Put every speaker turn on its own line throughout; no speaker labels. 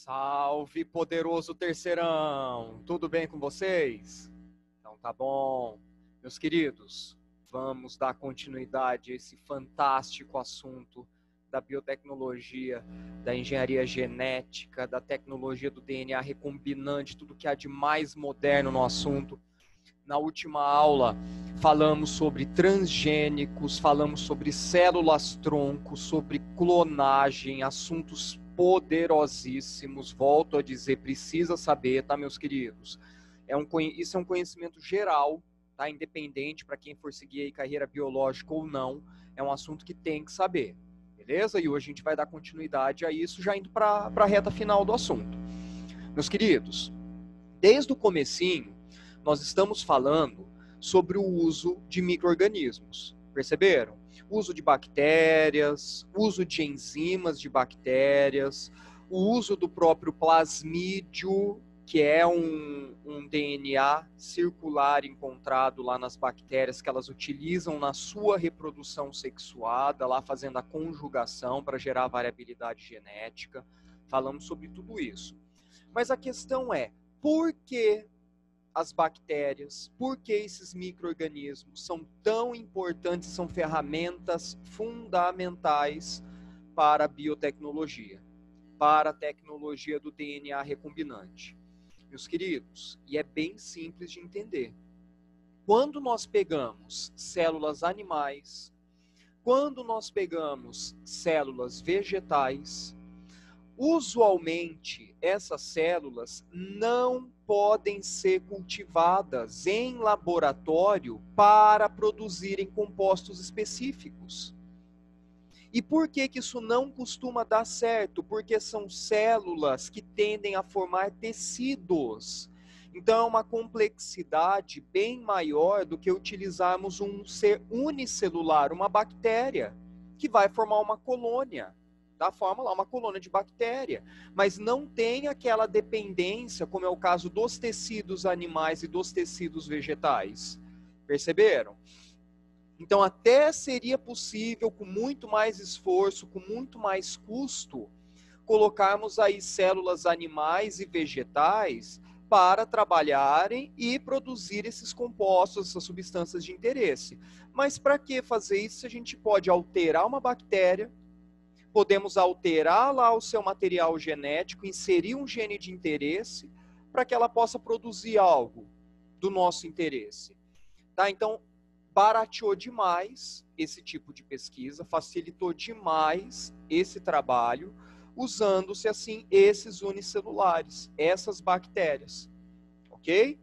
Salve, poderoso terceirão! Tudo bem com vocês? Então tá bom. Meus queridos, vamos dar continuidade a esse fantástico assunto da biotecnologia, da engenharia genética, da tecnologia do DNA recombinante, tudo que há de mais moderno no assunto. Na última aula, falamos sobre transgênicos, falamos sobre células-tronco, sobre clonagem, assuntos poderosíssimos. Volto a dizer, precisa saber, tá, meus queridos? Isso é um conhecimento geral, tá? Independente para quem for seguir aí carreira biológica ou não, é um assunto que tem que saber, beleza? E hoje a gente vai dar continuidade a isso, já indo para a reta final do assunto. Meus queridos, desde o comecinho, nós estamos falando sobre o uso de micro-organismos. Perceberam? Uso de bactérias, uso de enzimas de bactérias, o uso do próprio plasmídio, que é um DNA circular encontrado lá nas bactérias que elas utilizam na sua reprodução sexuada, lá fazendo a conjugação para gerar variabilidade genética. Falamos sobre tudo isso. Mas a questão é, por que as bactérias, por que esses micro-organismos são tão importantes, são ferramentas fundamentais para a biotecnologia, para a tecnologia do DNA recombinante? Meus queridos, e é bem simples de entender. Quando nós pegamos células animais, quando nós pegamos células vegetais, usualmente essas células não podem ser cultivadas em laboratório para produzirem compostos específicos. E por que isso não costuma dar certo? Porque são células que tendem a formar tecidos. Então é uma complexidade bem maior do que utilizarmos um ser unicelular, uma bactéria, que vai formar uma colônia. Da forma lá, uma colônia de bactéria, mas não tem aquela dependência, como é o caso dos tecidos animais e dos tecidos vegetais. Perceberam? Então, até seria possível, com muito mais esforço, com muito mais custo, colocarmos aí células animais e vegetais para trabalharem e produzir esses compostos, essas substâncias de interesse. Mas para que fazer isso se a gente pode alterar uma bactéria, podemos alterar lá o seu material genético, inserir um gene de interesse para que ela possa produzir algo do nosso interesse. Tá? Então, barateou demais esse tipo de pesquisa, facilitou demais esse trabalho, usando-se assim esses unicelulares, essas bactérias. Ok?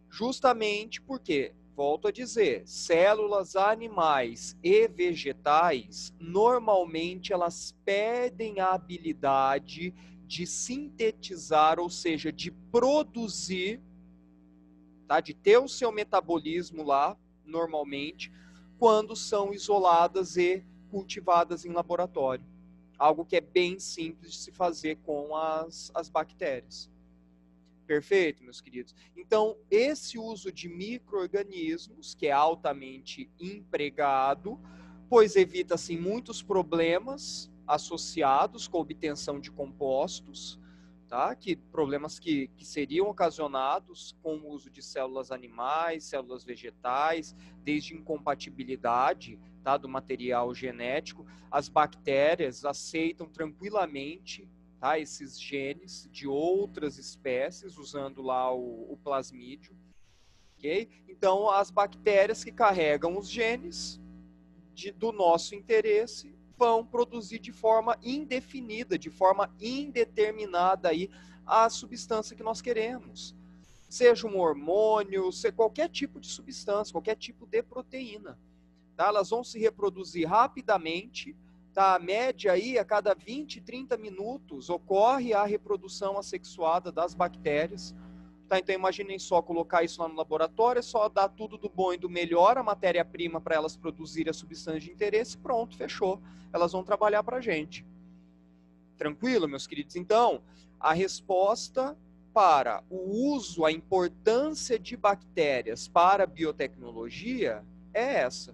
Justamente porque, volto a dizer, células animais e vegetais, normalmente elas perdem a habilidade de sintetizar, ou seja, de produzir, tá? De ter o seu metabolismo lá, normalmente, quando são isoladas e cultivadas em laboratório. Algo que é bem simples de se fazer com as bactérias. Perfeito, meus queridos? Então, esse uso de micro-organismos, que é altamente empregado, pois evita assim, muitos problemas associados com a obtenção de compostos, tá? Problemas que seriam ocasionados com o uso de células animais, células vegetais, desde incompatibilidade, tá, do material genético. As bactérias aceitam tranquilamente, tá, esses genes de outras espécies, usando lá o plasmídio. Okay? Então, as bactérias que carregam os genes do nosso interesse vão produzir de forma indefinida, de forma indeterminada aí, a substância que nós queremos. Seja um hormônio, seja qualquer tipo de substância, qualquer tipo de proteína. Tá? Elas vão se reproduzir rapidamente. Tá? A média aí, a cada 20, 30 minutos, ocorre a reprodução assexuada das bactérias. Tá? Então, imaginem só, colocar isso lá no laboratório, é só dar tudo do bom e do melhor, a matéria-prima para elas produzirem a substância de interesse, pronto, fechou. Elas vão trabalhar para a gente. Tranquilo, meus queridos? Então, a resposta para o uso, a importância de bactérias para a biotecnologia é essa.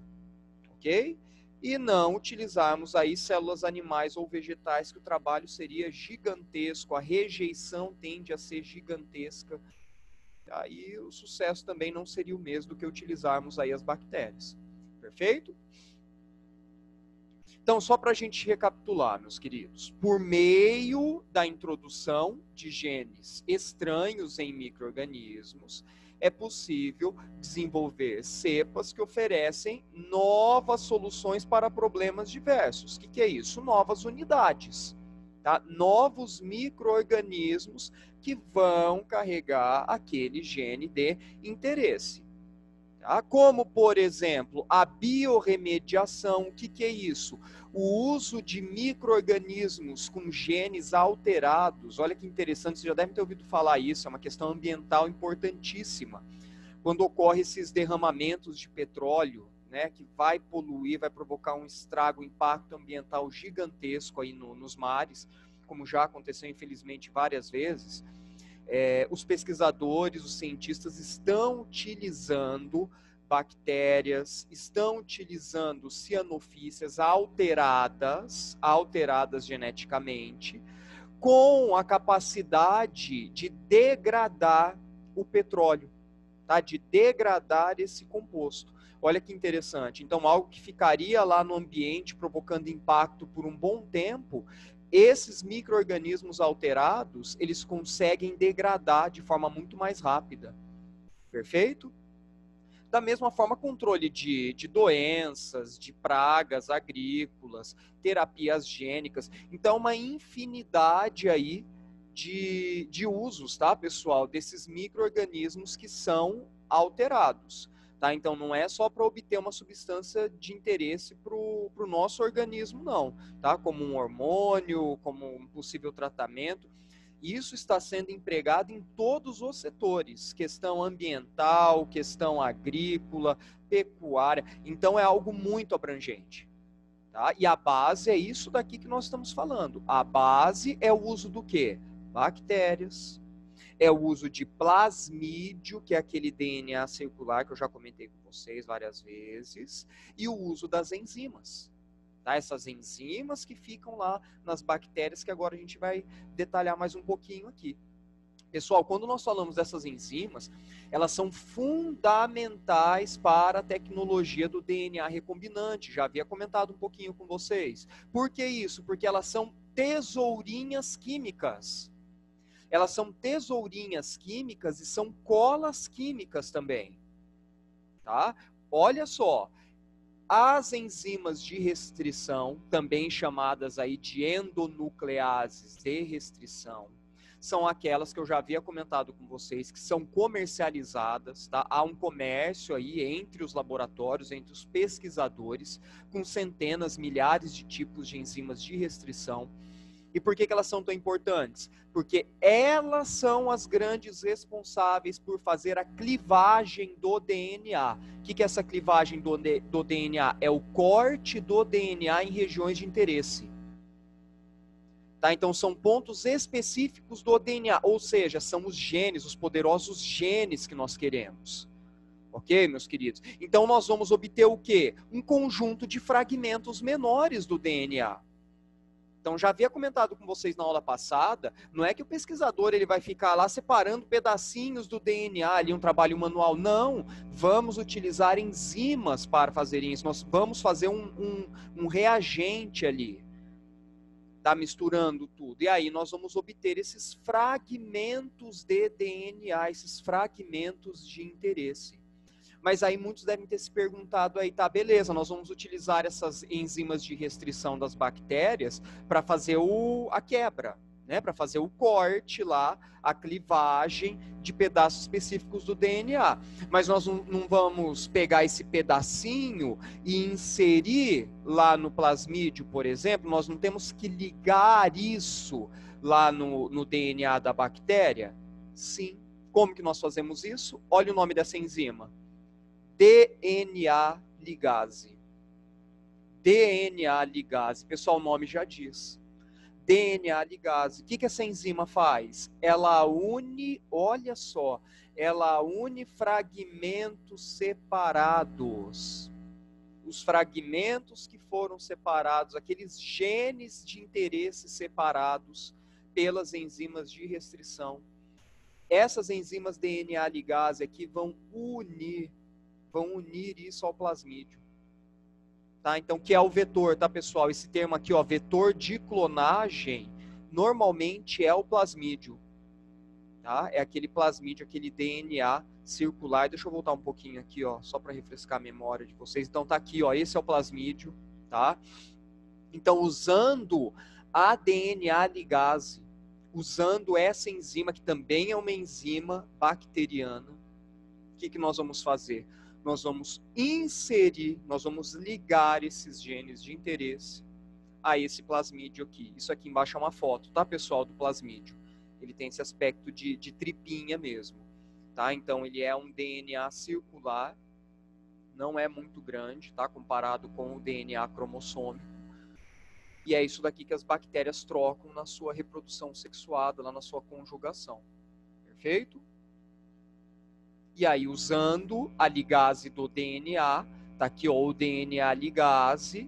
Ok? e não utilizarmos aí células animais ou vegetais, que o trabalho seria gigantesco, a rejeição tende a ser gigantesca. Aí o sucesso também não seria o mesmo do que utilizarmos aí as bactérias. Perfeito? Então, só para a gente recapitular, meus queridos, por meio da introdução de genes estranhos em micro-organismos, é possível desenvolver cepas que oferecem novas soluções para problemas diversos. O que é isso? Novas unidades, tá? Novos micro-organismos que vão carregar aquele gene de interesse. Tá? Como, por exemplo, a biorremediação. O que é isso? O uso de micro-organismos com genes alterados. Olha que interessante, você já deve ter ouvido falar isso, é uma questão ambiental importantíssima. Quando ocorrem esses derramamentos de petróleo, né, que vai poluir, vai provocar um estrago, um impacto ambiental gigantesco aí nos mares, como já aconteceu, infelizmente, várias vezes. Os pesquisadores, os cientistas estão utilizando bactérias, estão utilizando cianofícias alteradas geneticamente, com a capacidade de degradar o petróleo, tá? De degradar esse composto. Olha que interessante. Então, algo que ficaria lá no ambiente provocando impacto por um bom tempo, esses micro-organismos alterados, eles conseguem degradar de forma muito mais rápida. Perfeito? Da mesma forma, controle de doenças, de pragas agrícolas, terapias gênicas. Então, uma infinidade aí de usos, tá, pessoal, desses micro-organismos que são alterados. Tá? Então, não é só para obter uma substância de interesse para o nosso organismo, não. Tá? Como um hormônio, como um possível tratamento. Isso está sendo empregado em todos os setores, questão ambiental, questão agrícola, pecuária. Então, é algo muito abrangente. Tá? E a base é isso daqui que nós estamos falando. A base é o uso do quê? Bactérias. É o uso de plasmídio, que é aquele DNA circular que eu já comentei com vocês várias vezes, e o uso das enzimas. Tá? Essas enzimas que ficam lá nas bactérias, que agora a gente vai detalhar mais um pouquinho aqui. Pessoal, quando nós falamos dessas enzimas, elas são fundamentais para a tecnologia do DNA recombinante. Já havia comentado um pouquinho com vocês. Por que isso? Porque elas são tesourinhas químicas. Elas são tesourinhas químicas e são colas químicas também. Tá? Olha só, as enzimas de restrição, também chamadas aí de endonucleases de restrição, são aquelas que eu já havia comentado com vocês, que são comercializadas, tá? Há um comércio aí entre os laboratórios, entre os pesquisadores, com centenas, milhares de tipos de enzimas de restrição. E por que elas são tão importantes? Porque elas são as grandes responsáveis por fazer a clivagem do DNA. O que é essa clivagem do DNA? É o corte do DNA em regiões de interesse. Tá? Então, são pontos específicos do DNA, ou seja, são os genes, os poderosos genes que nós queremos. Ok, meus queridos? Então, nós vamos obter o quê? Um conjunto de fragmentos menores do DNA. Então, já havia comentado com vocês na aula passada, não é que o pesquisador ele vai ficar lá separando pedacinhos do DNA, ali um trabalho manual. Não, vamos utilizar enzimas para fazer isso. Nós vamos fazer um reagente ali, tá misturando tudo. E aí nós vamos obter esses fragmentos de DNA, esses fragmentos de interesse. Mas aí muitos devem ter se perguntado aí, tá, beleza, nós vamos utilizar essas enzimas de restrição das bactérias para fazer a quebra, né, para fazer o corte lá, a clivagem de pedaços específicos do DNA. Mas nós não vamos pegar esse pedacinho e inserir lá no plasmídio, por exemplo, nós não temos que ligar isso lá no DNA da bactéria? Sim. Como que nós fazemos isso? Olha o nome dessa enzima. DNA ligase. DNA ligase. Pessoal, o nome já diz. DNA ligase. O que essa enzima faz? Ela une, olha só, ela une fragmentos separados os fragmentos que foram separados, aqueles genes de interesse separados pelas enzimas de restrição. Essas enzimas DNA ligase aqui vão unir isso ao plasmídio. Tá? Então, que é o vetor, tá, pessoal? Esse termo aqui, ó, vetor de clonagem, normalmente é o plasmídio. Tá? É aquele plasmídio, aquele DNA circular. Deixa eu voltar um pouquinho aqui, ó, só para refrescar a memória de vocês. Então, tá aqui, ó, esse é o plasmídio, tá? Então, usando a DNA ligase, usando essa enzima, que também é uma enzima bacteriana, o que nós vamos fazer? Nós vamos inserir, nós vamos ligar esses genes de interesse a esse plasmídio aqui. Isso aqui embaixo é uma foto, tá, pessoal, do plasmídio. Ele tem esse aspecto de tripinha mesmo, tá? Então, ele é um DNA circular, não é muito grande, tá? Comparado com o DNA cromossômico. E é isso daqui que as bactérias trocam na sua reprodução sexuada, lá na sua conjugação. Perfeito? E aí, usando a ligase do DNA, tá aqui, ó, o DNA ligase,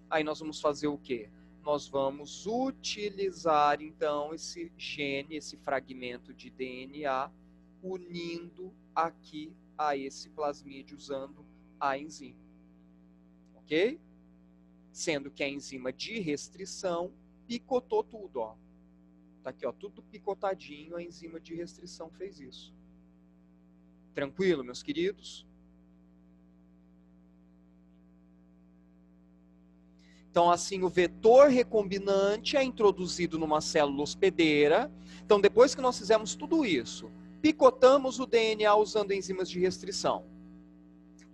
aí nós vamos fazer o quê? Nós vamos utilizar, então, esse gene, esse fragmento de DNA, unindo aqui a esse plasmídio, usando a enzima. Ok? Sendo que a enzima de restrição picotou tudo, ó. Tá aqui, ó, tudo picotadinho, a enzima de restrição fez isso. Tranquilo, meus queridos? Então, assim, o vetor recombinante é introduzido numa célula hospedeira. Então, depois que nós fizemos tudo isso, picotamos o DNA usando enzimas de restrição.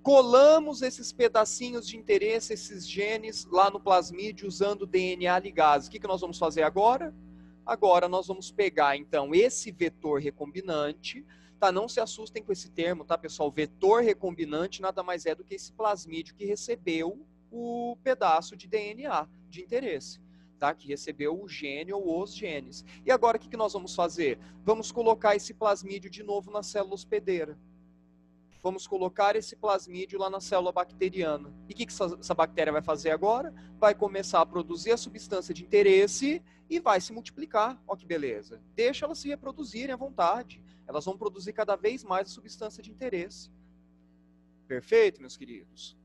Colamos esses pedacinhos de interesse, esses genes, lá no plasmídio usando o DNA ligase. O que nós vamos fazer agora? Agora nós vamos pegar, então, esse vetor recombinante. Tá, não se assustem com esse termo, tá, pessoal? Vetor recombinante nada mais é do que esse plasmídio que recebeu o pedaço de DNA de interesse, tá? Que recebeu o gene ou os genes. E agora o que nós vamos fazer? Vamos colocar esse plasmídio de novo na célula hospedeira. Vamos colocar esse plasmídio lá na célula bacteriana. E o que essa bactéria vai fazer agora? Vai começar a produzir a substância de interesse e vai se multiplicar. Ó que beleza. Deixa elas se reproduzirem à vontade. Elas vão produzir cada vez mais a substância de interesse. Perfeito, meus queridos?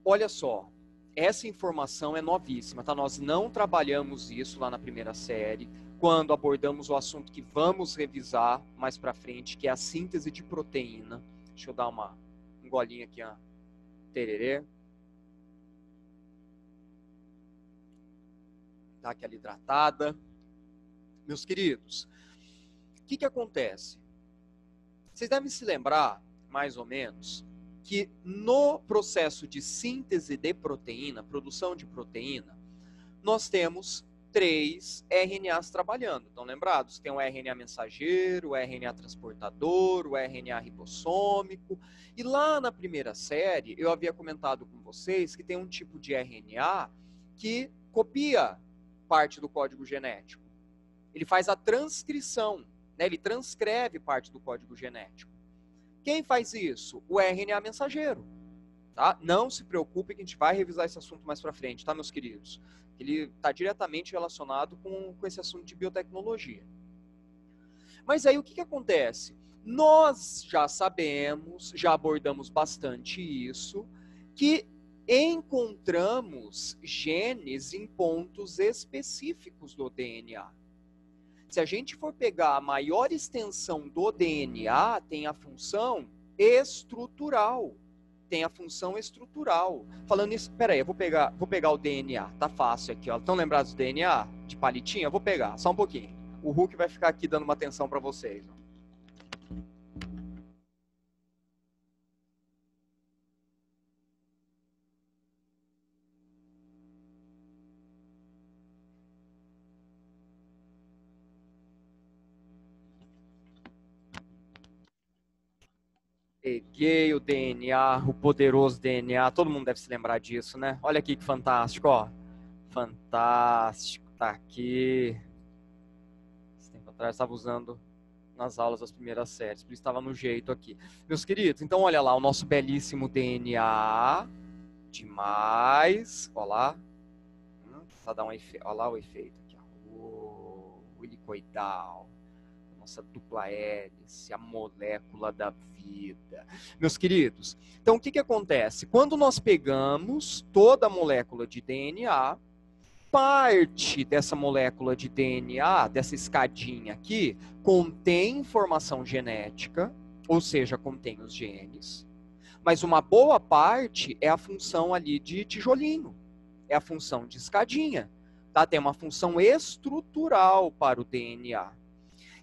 Olha só, essa informação é novíssima, tá? Nós não trabalhamos isso lá na primeira série, quando abordamos o assunto que vamos revisar mais para frente, que é a síntese de proteína. Deixa eu dar um golinho aqui, ó. Tererê. Dá aquela hidratada. Meus queridos, o que acontece? Vocês devem se lembrar, mais ou menos, que no processo de síntese de proteína, produção de proteína, nós temos 3 RNAs trabalhando. Estão lembrados? Tem o RNA mensageiro, o RNA transportador, o RNA ribossômico. E lá na primeira série, eu havia comentado com vocês que tem um tipo de RNA que copia parte do código genético. Ele faz a transcrição, né? Ele transcreve parte do código genético. Quem faz isso? O RNA mensageiro. Tá? Não se preocupe que a gente vai revisar esse assunto mais para frente, tá, meus queridos? Ele está diretamente relacionado com esse assunto de biotecnologia. Mas aí o que acontece? Nós já sabemos, já abordamos bastante isso, que encontramos genes em pontos específicos do DNA. Se a gente for pegar a maior extensão do DNA, tem a função estrutural. Tem a função estrutural. Falando nisso, peraí, eu vou pegar o DNA. Tá fácil aqui, ó. Estão lembrados do DNA? De palitinho? Eu vou pegar, só um pouquinho. O Hulk vai ficar aqui dando uma atenção para vocês. Ó. Peguei o DNA, o poderoso DNA. Todo mundo deve se lembrar disso, né? Olha aqui que fantástico, ó. Fantástico, tá aqui. Esse tempo atrás eu estava usando nas aulas das primeiras séries, por isso estava no jeito aqui. Meus queridos, então olha lá, o nosso belíssimo DNA, demais, olha lá, dar um efeito, olha lá o efeito aqui, o helicoidal, nossa dupla hélice, a molécula da vida. Meus queridos, então o que acontece? Quando nós pegamos toda a molécula de DNA, parte dessa molécula de DNA, dessa escadinha aqui, contém informação genética, ou seja, contém os genes, mas uma boa parte é a função ali de tijolinho, é a função de escadinha, tá? Tem uma função estrutural para o DNA.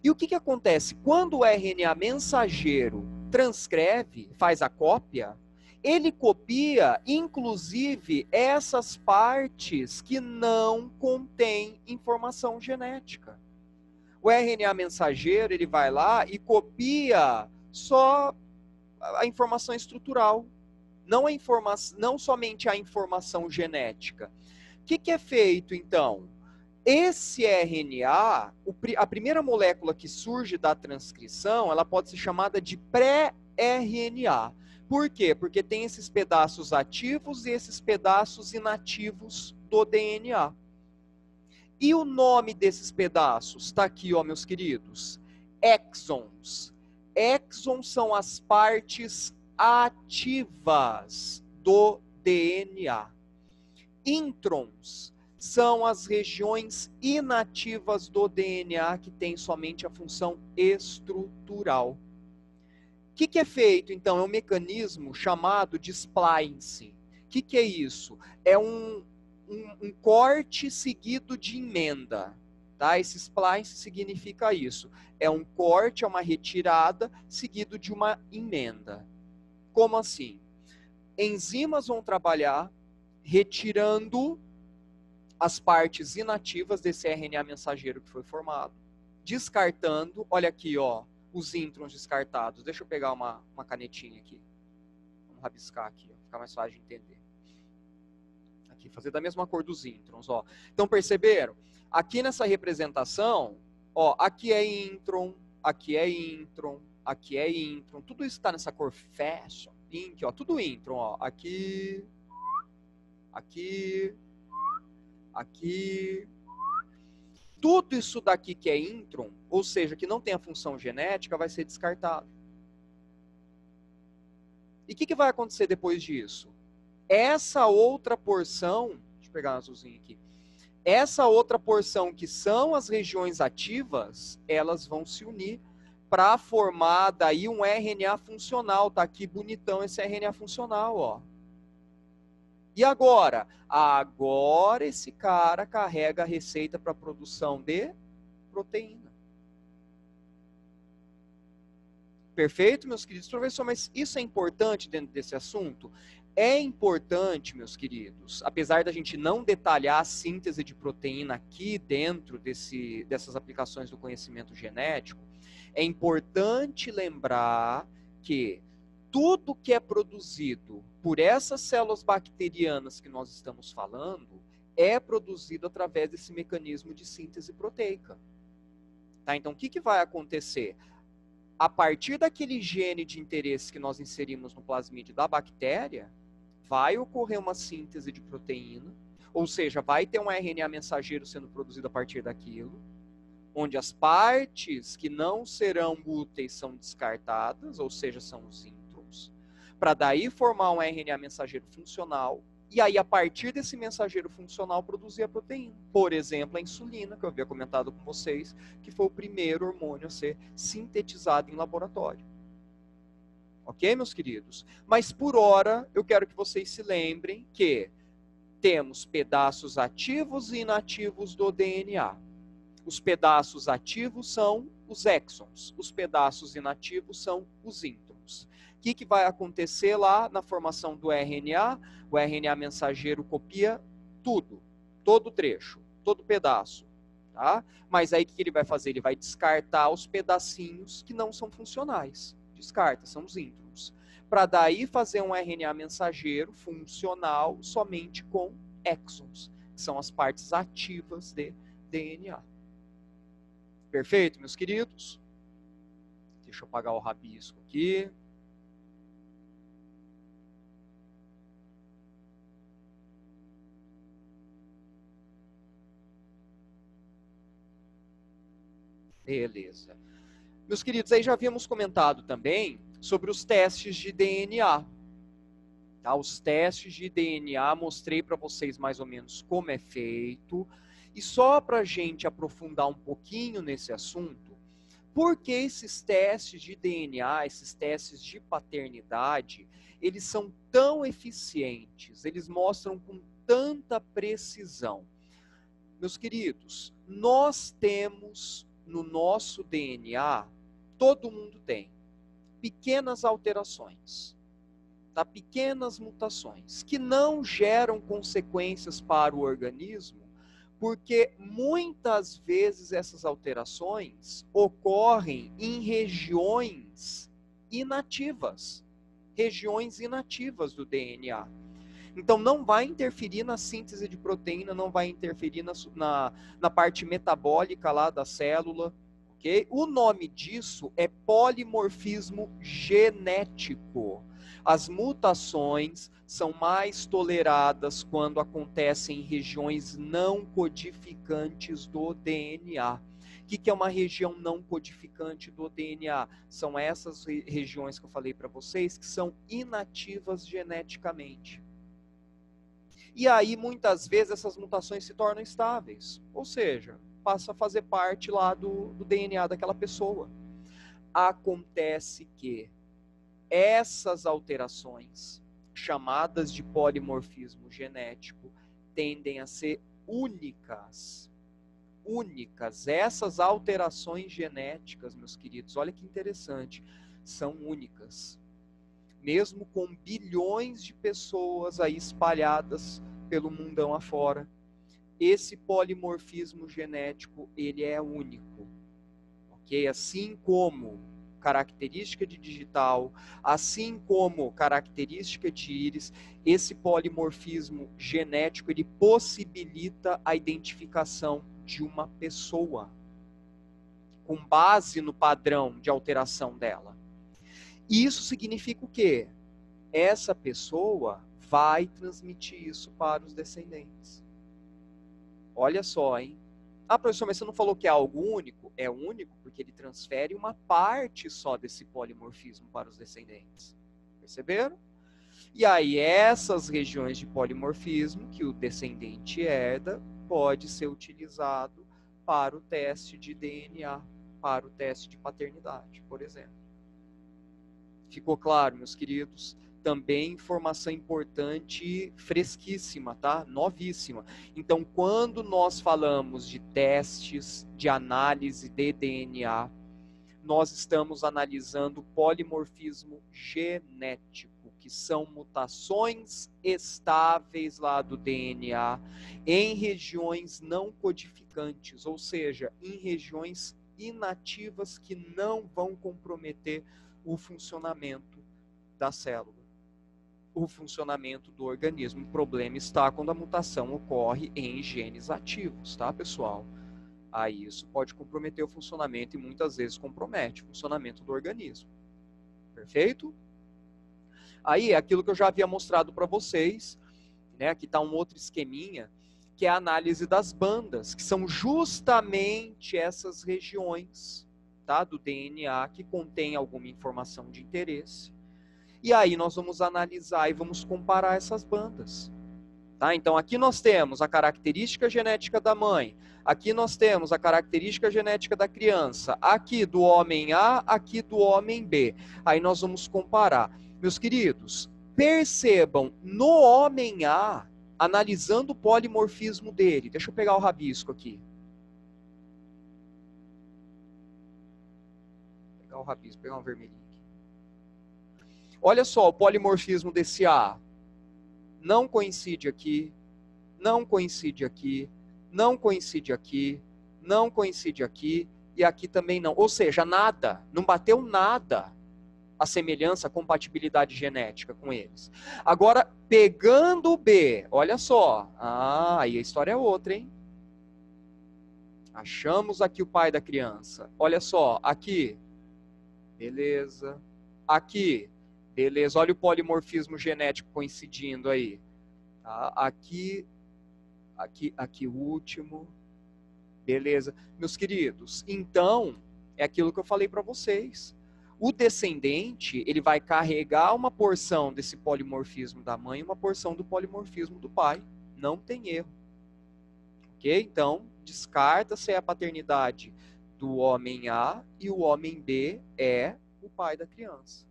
E o que acontece? Quando o RNA mensageiro transcreve, faz a cópia, ele copia, inclusive, essas partes que não contêm informação genética. O RNA mensageiro, ele vai lá e copia só a informação estrutural, não somente a informação genética. O que é feito, então? Esse RNA, a primeira molécula que surge da transcrição, ela pode ser chamada de pré-RNA. Por quê? Porque tem esses pedaços ativos e esses pedaços inativos do DNA. E o nome desses pedaços está aqui, ó, meus queridos. Exons. Exons são as partes ativas do DNA. Introns são as regiões inativas do DNA que tem somente a função estrutural. O que é feito, então? É um mecanismo chamado de splicing. O que é isso? É um corte seguido de emenda. Tá? Esse splicing significa isso. É um corte, é uma retirada, seguido de uma emenda. Como assim? Enzimas vão trabalhar retirando as partes inativas desse RNA mensageiro que foi formado, descartando, olha aqui, ó, os introns descartados. Deixa eu pegar uma canetinha aqui. Vamos rabiscar aqui, ó, ficar mais fácil de entender. Aqui, fazer da mesma cor dos introns, ó. Então, perceberam? Aqui nessa representação, ó, aqui é intron, aqui é intron, aqui é intron. Tudo isso está nessa cor fashion, pink, ó, tudo intron, ó. Aqui, aqui, aqui. Tudo isso daqui que é intron, ou seja, que não tem a função genética, vai ser descartado. E o que vai acontecer depois disso? Essa outra porção, deixa eu pegar um azulzinho aqui, essa outra porção que são as regiões ativas, elas vão se unir para formar daí um RNA funcional. Tá aqui bonitão esse RNA funcional, ó. E agora? Agora esse cara carrega a receita para a produção de proteína. Perfeito, meus queridos? Professor, mas isso é importante dentro desse assunto? É importante, meus queridos, apesar da gente não detalhar a síntese de proteína aqui dentro dessas aplicações do conhecimento genético, é importante lembrar que tudo que é produzido por essas células bacterianas que nós estamos falando é produzido através desse mecanismo de síntese proteica. Tá? Então, o que vai acontecer? A partir daquele gene de interesse que nós inserimos no plasmídio da bactéria, vai ocorrer uma síntese de proteína, ou seja, vai ter um RNA mensageiro sendo produzido a partir daquilo, onde as partes que não serão úteis são descartadas, ou seja, são os introns, para daí formar um RNA mensageiro funcional, e aí a partir desse mensageiro funcional produzir a proteína. Por exemplo, a insulina, que eu havia comentado com vocês, que foi o primeiro hormônio a ser sintetizado em laboratório. Ok, meus queridos? Mas por hora, eu quero que vocês se lembrem que temos pedaços ativos e inativos do DNA. Os pedaços ativos são os exons, os pedaços inativos são os introns. O que vai acontecer lá na formação do RNA? O RNA mensageiro copia tudo, todo trecho, todo pedaço. Tá? Mas aí o que ele vai fazer? Ele vai descartar os pedacinhos que não são funcionais. Descarta, são os introns. Para daí fazer um RNA mensageiro funcional somente com exons, que são as partes ativas de DNA. Perfeito, meus queridos? Deixa eu apagar o rabisco aqui. Beleza. Meus queridos, aí já havíamos comentado também sobre os testes de DNA. Tá? Os testes de DNA, mostrei para vocês mais ou menos como é feito. E só para a gente aprofundar um pouquinho nesse assunto, por que esses testes de DNA, esses testes de paternidade, eles são tão eficientes, eles mostram com tanta precisão? Meus queridos, nós temos no nosso DNA, todo mundo tem, pequenas alterações, tá? Pequenas mutações, que não geram consequências para o organismo, porque muitas vezes essas alterações ocorrem em regiões inativas do DNA. Então não vai interferir na síntese de proteína, não vai interferir na parte metabólica lá da célula, ok? O nome disso é polimorfismo genético. As mutações são mais toleradas quando acontecem em regiões não codificantes do DNA. O que é uma região não codificante do DNA? São essas regiões que eu falei para vocês que são inativas geneticamente. E aí, muitas vezes, essas mutações se tornam estáveis. Ou seja, passa a fazer parte lá do DNA daquela pessoa. Acontece que essas alterações, chamadas de polimorfismo genético, tendem a ser únicas. Únicas. Essas alterações genéticas, meus queridos, olha que interessante, são únicas. Mesmo com bilhões de pessoas aí espalhadas pelo mundão afora, esse polimorfismo genético, ele é único, ok? Assim como característica de digital, assim como característica de íris, esse polimorfismo genético, ele possibilita a identificação de uma pessoa, com base no padrão de alteração dela. Isso significa o quê? Essa pessoa vai transmitir isso para os descendentes. Olha só, hein? Ah, professor, mas você não falou que é algo único? É único porque ele transfere uma parte só desse polimorfismo para os descendentes. Perceberam? E aí, essas regiões de polimorfismo que o descendente herda, pode ser utilizado para o teste de DNA, para o teste de paternidade, por exemplo. Ficou claro, meus queridos? Também informação importante, fresquíssima, tá? Novíssima. Então, quando nós falamos de testes de análise de DNA, nós estamos analisando polimorfismo genético, que são mutações estáveis lá do DNA em regiões não codificantes, ou seja, em regiões inativas que não vão comprometer o funcionamento da célula, o funcionamento do organismo. O problema está quando a mutação ocorre em genes ativos, tá, pessoal? Aí isso pode comprometer o funcionamento e muitas vezes compromete o funcionamento do organismo. Perfeito? Aí é aquilo que eu já havia mostrado para vocês, né? Aqui está um outro esqueminha, que é a análise das bandas, que são justamente essas regiões, tá, do DNA que contém alguma informação de interesse. E aí nós vamos analisar e vamos comparar essas bandas. Tá? Então aqui nós temos a característica genética da mãe, aqui nós temos a característica genética da criança, aqui do homem A, aqui do homem B. Aí nós vamos comparar. Meus queridos, percebam, no homem A, analisando o polimorfismo dele, deixa eu pegar o rabisco aqui. Pegar o rabisco, pegar um vermelhinho aqui. Olha só o polimorfismo desse A. Não coincide aqui, não coincide aqui, não coincide aqui, não coincide aqui, e aqui também não. Ou seja, nada, não bateu nada a semelhança, a compatibilidade genética com eles. Agora, pegando o B, olha só, aí a história é outra, hein? Achamos aqui o pai da criança. Olha só, aqui, Beleza. Aqui, beleza. Olha o polimorfismo genético coincidindo aí. Tá? Aqui o último. Beleza. Meus queridos, então, é aquilo que eu falei para vocês. O descendente, ele vai carregar uma porção desse polimorfismo da mãe e uma porção do polimorfismo do pai. Não tem erro. Ok? Então, descarta-se a paternidade do homem A e o homem B é o pai da criança.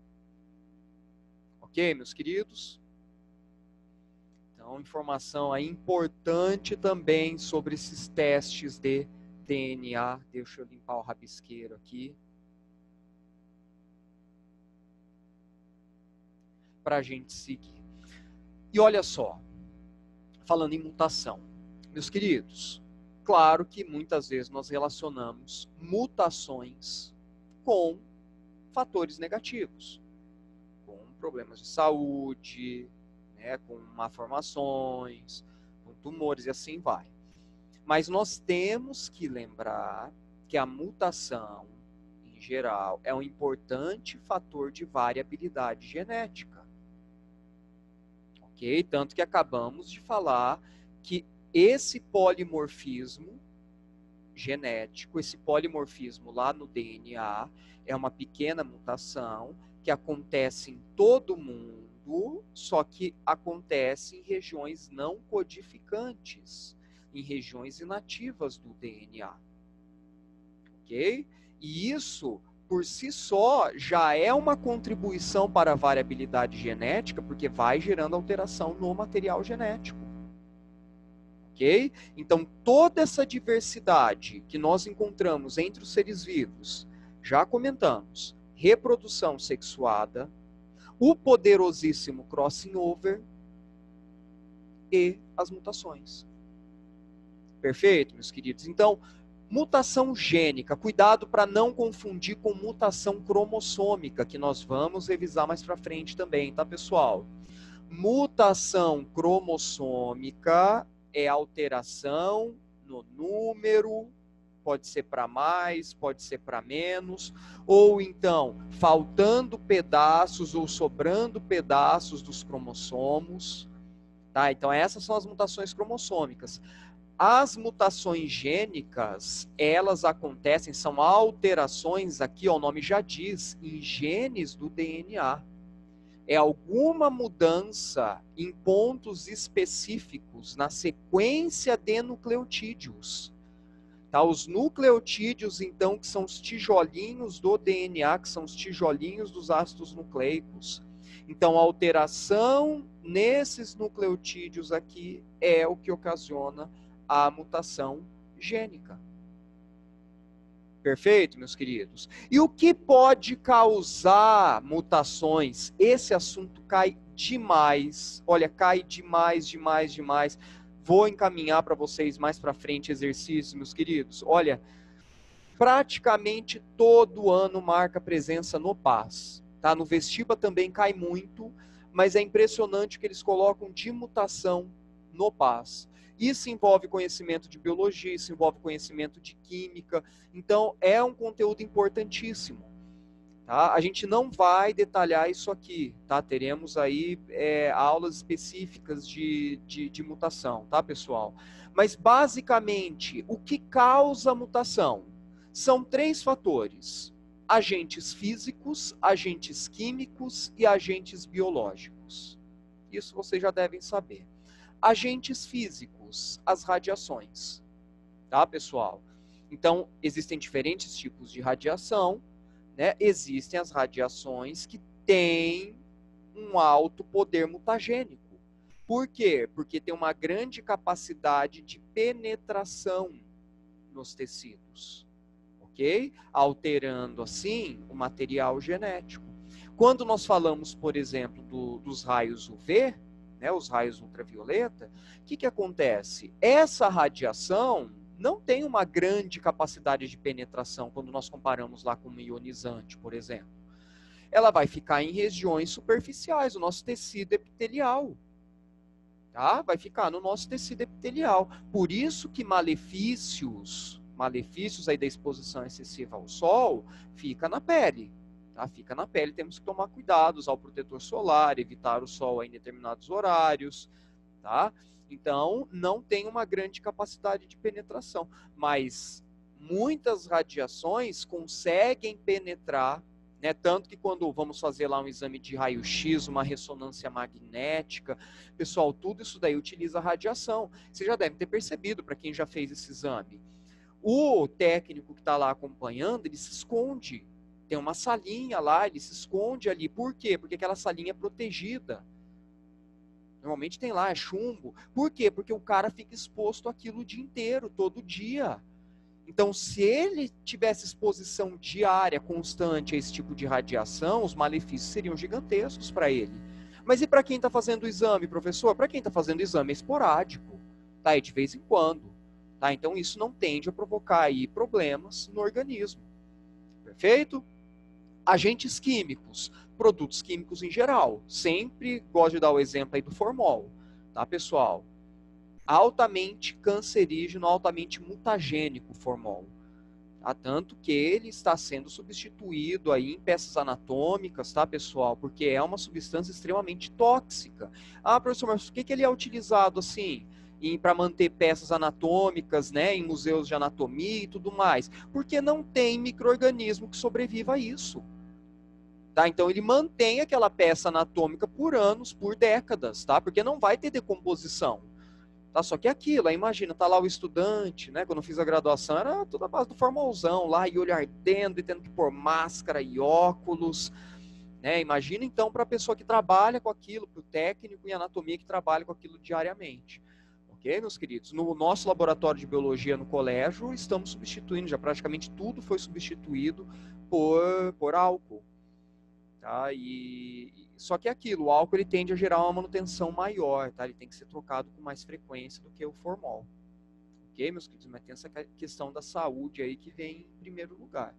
Ok, meus queridos? Então, informação aí importante também sobre esses testes de DNA. Deixa eu limpar o rabisqueiro aqui. Para a gente seguir. E olha só, falando em mutação. Meus queridos, claro que muitas vezes nós relacionamos mutações com fatores negativos. Com problemas de saúde, né, com malformações, com tumores e assim vai. Mas nós temos que lembrar que a mutação, em geral, é um importante fator de variabilidade genética. Ok? Tanto que acabamos de falar que esse polimorfismo genético, esse polimorfismo lá no DNA, é uma pequena mutação que acontece em todo mundo, só que acontece em regiões não codificantes, em regiões inativas do DNA. Ok? E isso, por si só, já é uma contribuição para a variabilidade genética, porque vai gerando alteração no material genético. Ok? Então, toda essa diversidade que nós encontramos entre os seres vivos, já comentamos, reprodução sexuada, o poderosíssimo crossing over e as mutações. Perfeito, meus queridos? Então, mutação gênica, cuidado para não confundir com mutação cromossômica, que nós vamos revisar mais para frente também, tá, pessoal? Mutação cromossômica é alteração no número, pode ser para mais, pode ser para menos, ou então faltando pedaços ou sobrando pedaços dos cromossomos, tá? Então essas são as mutações cromossômicas. As mutações gênicas, elas acontecem, são alterações, aqui ó, o nome já diz, em genes do DNA. É alguma mudança em pontos específicos na sequência de nucleotídeos. Tá? Os nucleotídeos, então, que são os tijolinhos do DNA, que são os tijolinhos dos ácidos nucleicos. Então, a alteração nesses nucleotídeos aqui é o que ocasiona a mutação gênica. Perfeito, meus queridos? E o que pode causar mutações? Esse assunto cai demais. Olha, cai demais, demais, demais. Vou encaminhar para vocês mais para frente exercícios, meus queridos. Olha, praticamente todo ano marca presença no PAS. Tá? No Vestiba também cai muito, mas é impressionante que eles colocam de mutação no PAS. Isso envolve conhecimento de biologia, isso envolve conhecimento de química. Então, é um conteúdo importantíssimo. Tá? A gente não vai detalhar isso aqui. Tá? Teremos aí aulas específicas de mutação, tá, pessoal? Mas, basicamente, o que causa a mutação? São 3 fatores. Agentes físicos, agentes químicos e agentes biológicos. Isso vocês já devem saber. Agentes físicos, as radiações, tá, pessoal? Então, existem diferentes tipos de radiação, né? Existem as radiações que têm um alto poder mutagênico. Por quê? Porque tem uma grande capacidade de penetração nos tecidos, ok? Alterando, assim, o material genético. Quando nós falamos, por exemplo, dos raios UV, né, os raios ultravioleta, o que acontece? Essa radiação não tem uma grande capacidade de penetração quando nós comparamos lá com um ionizante, por exemplo. Ela vai ficar em regiões superficiais, o nosso tecido epitelial. Tá? Vai ficar no nosso tecido epitelial. Por isso que malefícios aí da exposição excessiva ao sol, fica na pele. Tá? Fica na pele, temos que tomar cuidado, usar o protetor solar, evitar o sol em determinados horários, tá? Então, não tem uma grande capacidade de penetração, mas muitas radiações conseguem penetrar, né? Tanto que quando vamos fazer lá um exame de raio-x, uma ressonância magnética, pessoal, tudo isso daí utiliza radiação. Você já deve ter percebido, para quem já fez esse exame. O técnico que está lá acompanhando, ele se esconde. Tem uma salinha lá, ele se esconde ali. Por quê? Porque aquela salinha é protegida. Normalmente tem lá, é chumbo. Por quê? Porque o cara fica exposto àquilo o dia inteiro, todo dia. Então, se ele tivesse exposição diária, constante a esse tipo de radiação, os malefícios seriam gigantescos para ele. Mas e para quem está fazendo o exame, professor? Para quem está fazendo o exame é esporádico, tá? E de vez em quando. Tá? Então, isso não tende a provocar aí problemas no organismo. Perfeito? Agentes químicos, produtos químicos em geral. Sempre gosto de dar o exemplo aí do formol, tá, pessoal? Altamente cancerígeno, altamente mutagênico o formol. Tá? Tanto que ele está sendo substituído aí em peças anatômicas, tá, pessoal? Porque é uma substância extremamente tóxica. Ah, professor, mas por que ele é utilizado assim? Para manter peças anatômicas, né, em museus de anatomia e tudo mais? Porque não tem micro-organismo que sobreviva a isso. Tá? Então ele mantém aquela peça anatômica por anos, por décadas, tá? Porque não vai ter decomposição. Tá? Só que é aquilo, aí imagina, tá lá o estudante, né? Quando eu fiz a graduação, era tudo a base do formolzão lá, e olho ardendo, e tendo que pôr máscara e óculos, né? Imagina então para a pessoa que trabalha com aquilo, para o técnico em anatomia que trabalha com aquilo diariamente. Ok, meus queridos? No nosso laboratório de biologia no colégio, estamos substituindo, já praticamente tudo foi substituído por álcool. Tá? Só que é aquilo, o álcool ele tende a gerar uma manutenção maior, tá? Ele tem que ser trocado com mais frequência do que o formol. Ok, meus queridos? Mas tem essa questão da saúde aí que vem em primeiro lugar.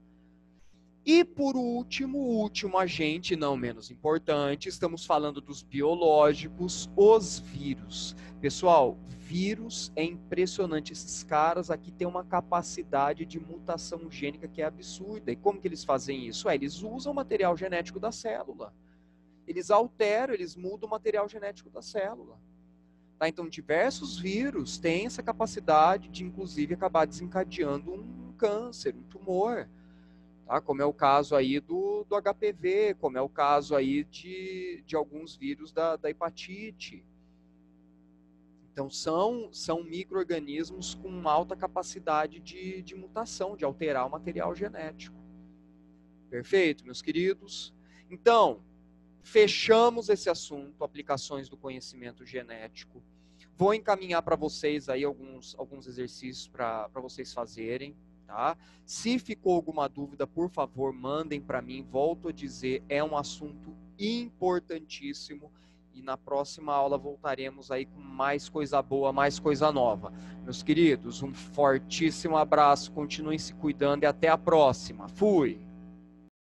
E por último, o último agente, não menos importante, estamos falando dos biológicos, os vírus. Pessoal, vírus é impressionante. Esses caras aqui têm uma capacidade de mutação gênica que é absurda. E como que eles fazem isso? Eles usam o material genético da célula. Eles alteram, eles mudam o material genético da célula. Tá? Então, diversos vírus têm essa capacidade de, inclusive, acabar desencadeando um câncer, um tumor. Tá? Como é o caso aí do HPV, como é o caso aí de alguns vírus da hepatite. Então, são micro-organismos com alta capacidade de mutação, de alterar o material genético. Perfeito, meus queridos? Então, fechamos esse assunto, aplicações do conhecimento genético. Vou encaminhar para vocês aí alguns exercícios para vocês fazerem. Tá? Se ficou alguma dúvida, por favor, mandem para mim. Volto a dizer, é um assunto importantíssimo e na próxima aula voltaremos aí com mais coisa boa, mais coisa nova. Meus queridos, um fortíssimo abraço, continuem se cuidando e até a próxima. Fui!